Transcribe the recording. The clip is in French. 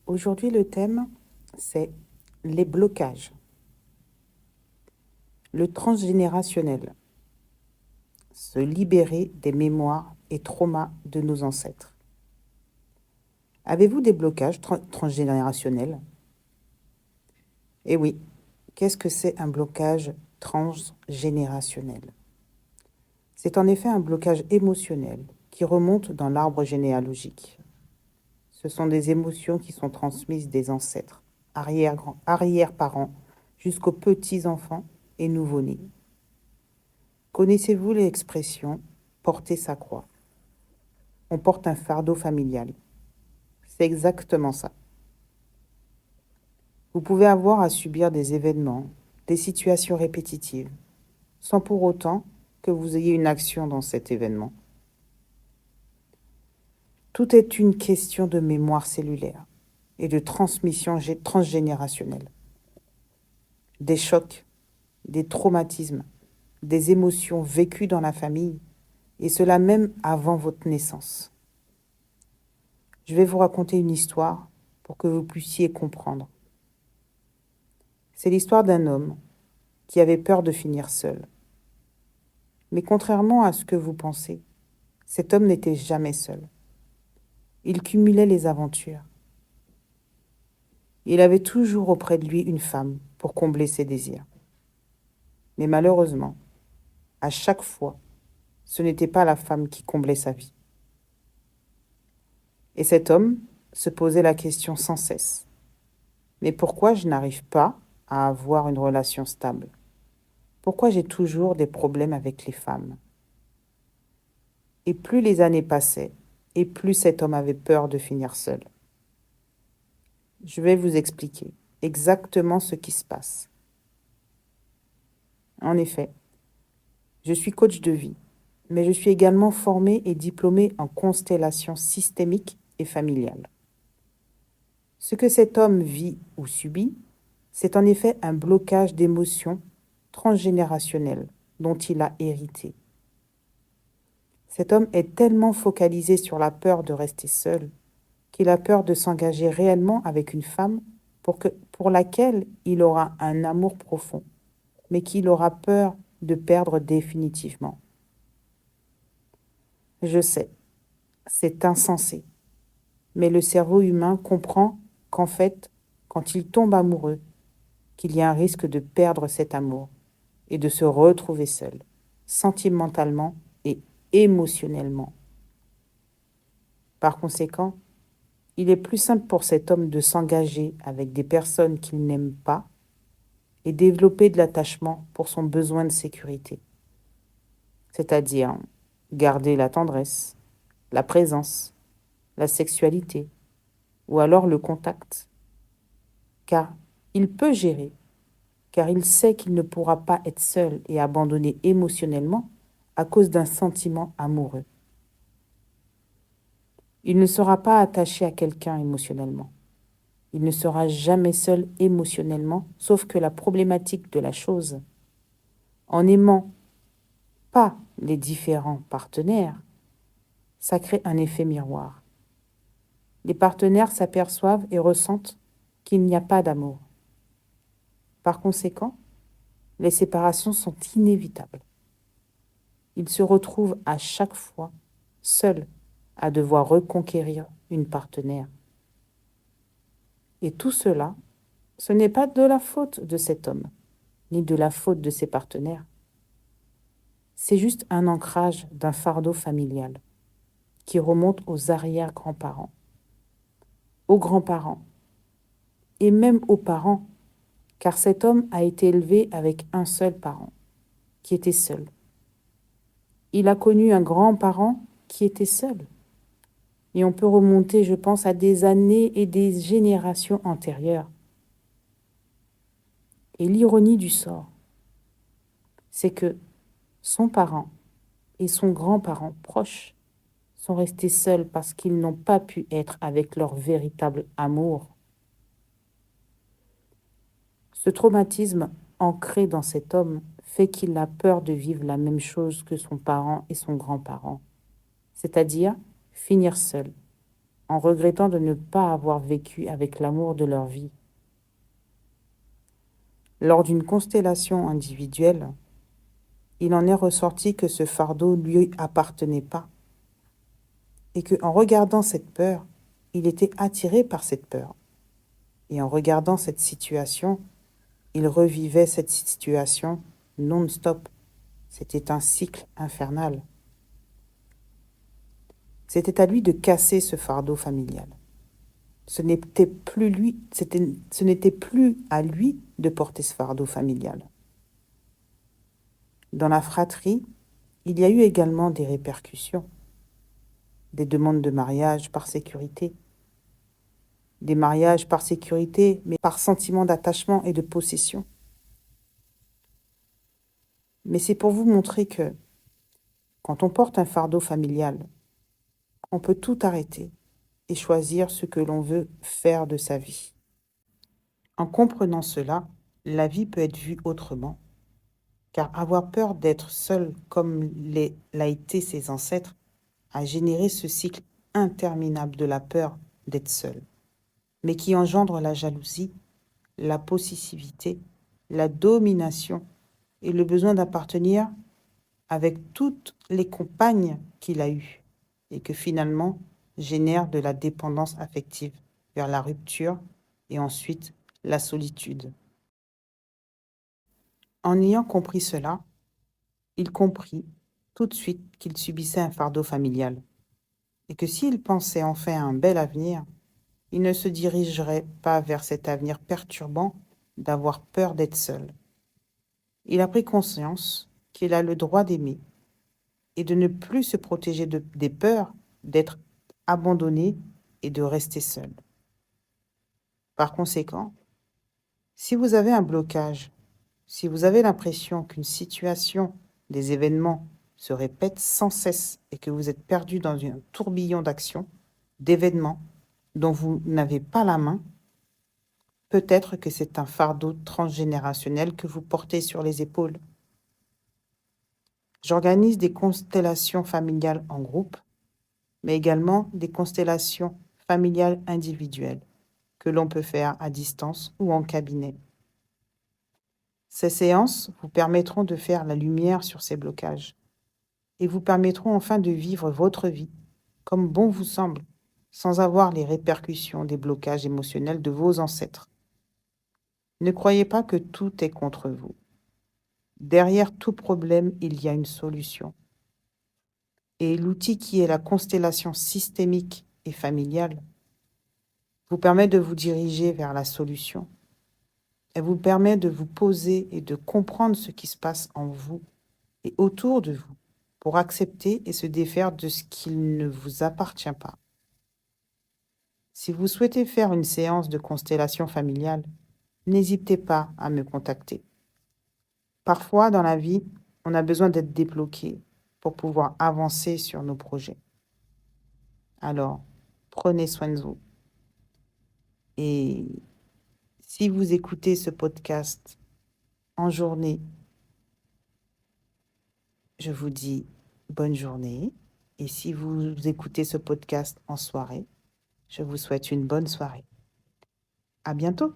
Aujourd'hui, le thème, c'est les blocages, le transgénérationnel, se libérer des mémoires et traumas de nos ancêtres. Avez-vous des blocages transgénérationnels? Eh oui, qu'est-ce que c'est un blocage transgénérationnel? C'est en effet un blocage émotionnel qui remonte dans l'arbre généalogique. Ce sont des émotions qui sont transmises des ancêtres, arrière-parents, jusqu'aux petits-enfants et nouveau-nés. Connaissez-vous l'expression « porter sa croix » ? On porte un fardeau familial. C'est exactement ça. Vous pouvez avoir à subir des événements, des situations répétitives, sans pour autant que vous ayez une action dans cet événement. Tout est une question de mémoire cellulaire et de transmission transgénérationnelle. Des chocs, des traumatismes, des émotions vécues dans la famille, et cela même avant votre naissance. Je vais vous raconter une histoire pour que vous puissiez comprendre. C'est l'histoire d'un homme qui avait peur de finir seul. Mais contrairement à ce que vous pensez, cet homme n'était jamais seul. Il cumulait les aventures. Il avait toujours auprès de lui une femme pour combler ses désirs. Mais malheureusement, à chaque fois, ce n'était pas la femme qui comblait sa vie. Et cet homme se posait la question sans cesse. Mais pourquoi je n'arrive pas à avoir une relation stable? Pourquoi j'ai toujours des problèmes avec les femmes? Et plus les années passaient, et plus cet homme avait peur de finir seul. Je vais vous expliquer exactement ce qui se passe. En effet, je suis coach de vie, mais je suis également formée et diplômée en constellation systémique et familiale. Ce que cet homme vit ou subit, c'est en effet un blocage d'émotions transgénérationnelles dont il a hérité. Cet homme est tellement focalisé sur la peur de rester seul qu'il a peur de s'engager réellement avec une femme pour laquelle il aura un amour profond, mais qu'il aura peur de perdre définitivement. Je sais, c'est insensé, mais le cerveau humain comprend qu'en fait, quand il tombe amoureux, qu'il y a un risque de perdre cet amour et de se retrouver seul, sentimentalement et émotionnellement. Par conséquent, il est plus simple pour cet homme de s'engager avec des personnes qu'il n'aime pas et développer de l'attachement pour son besoin de sécurité, c'est-à-dire garder la tendresse, la présence, la sexualité ou alors le contact, car il peut gérer, car il sait qu'il ne pourra pas être seul et abandonné émotionnellement à cause d'un sentiment amoureux. Il ne sera pas attaché à quelqu'un émotionnellement. Il ne sera jamais seul émotionnellement, sauf que la problématique de la chose, en n'aimant pas les différents partenaires, ça crée un effet miroir. Les partenaires s'aperçoivent et ressentent qu'il n'y a pas d'amour. Par conséquent, les séparations sont inévitables. Ils se retrouvent à chaque fois seuls à devoir reconquérir une partenaire. Et tout cela, ce n'est pas de la faute de cet homme, ni de la faute de ses partenaires. C'est juste un ancrage d'un fardeau familial qui remonte aux arrière-grands-parents, aux grands-parents et même aux parents, car cet homme a été élevé avec un seul parent, qui était seul. Il a connu un grand-parent qui était seul. Et on peut remonter, je pense, à des années et des générations antérieures. Et l'ironie du sort, c'est que son parent et son grand-parent proche sont restés seuls parce qu'ils n'ont pas pu être avec leur véritable amour. Ce traumatisme ancré dans cet homme fait qu'il a peur de vivre la même chose que son parent et son grand-parent, c'est-à-dire finir seul. en regrettant de ne pas avoir vécu avec l'amour de leur vie. Lors d'une constellation individuelle, il en est ressorti que ce fardeau ne lui appartenait pas et qu'en regardant cette peur, il était attiré par cette peur. Et en regardant cette situation, il revivait cette situation non-stop. C'était un cycle infernal. C'était à lui de casser ce fardeau familial. Ce n'était plus à lui de porter ce fardeau familial. Dans la fratrie, il y a eu également des répercussions, des demandes de mariage par sécurité, des mariages par sécurité, mais par sentiment d'attachement et de possession. Mais c'est pour vous montrer que quand on porte un fardeau familial, on peut tout arrêter et choisir ce que l'on veut faire de sa vie. En comprenant cela, la vie peut être vue autrement, car avoir peur d'être seul comme l'a été ses ancêtres a généré ce cycle interminable de la peur d'être seul, mais qui engendre la jalousie, la possessivité, la domination et le besoin d'appartenir avec toutes les compagnes qu'il a eues et que finalement génère de la dépendance affective vers la rupture et ensuite la solitude. En ayant compris cela, il comprit tout de suite qu'il subissait un fardeau familial et que s'il pensait enfin à un bel avenir, il ne se dirigerait pas vers cet avenir perturbant d'avoir peur d'être seul. Il a pris conscience qu'il a le droit d'aimer et de ne plus se protéger des peurs d'être abandonné et de rester seul. Par conséquent, si vous avez un blocage, si vous avez l'impression qu'une situation, des événements se répètent sans cesse et que vous êtes perdu dans un tourbillon d'actions, d'événements dont vous n'avez pas la main, peut-être que c'est un fardeau transgénérationnel que vous portez sur les épaules. J'organise des constellations familiales en groupe, mais également des constellations familiales individuelles que l'on peut faire à distance ou en cabinet. Ces séances vous permettront de faire la lumière sur ces blocages et vous permettront enfin de vivre votre vie comme bon vous semble, sans avoir les répercussions des blocages émotionnels de vos ancêtres. Ne croyez pas que tout est contre vous. Derrière tout problème, il y a une solution. Et l'outil qui est la constellation systémique et familiale vous permet de vous diriger vers la solution. Elle vous permet de vous poser et de comprendre ce qui se passe en vous et autour de vous pour accepter et se défaire de ce qui ne vous appartient pas. Si vous souhaitez faire une séance de constellation familiale, n'hésitez pas à me contacter. Parfois, dans la vie, on a besoin d'être débloqué pour pouvoir avancer sur nos projets. Alors, prenez soin de vous. Et si vous écoutez ce podcast en journée, je vous dis bonne journée. Et si vous écoutez ce podcast en soirée, je vous souhaite une bonne soirée. À bientôt.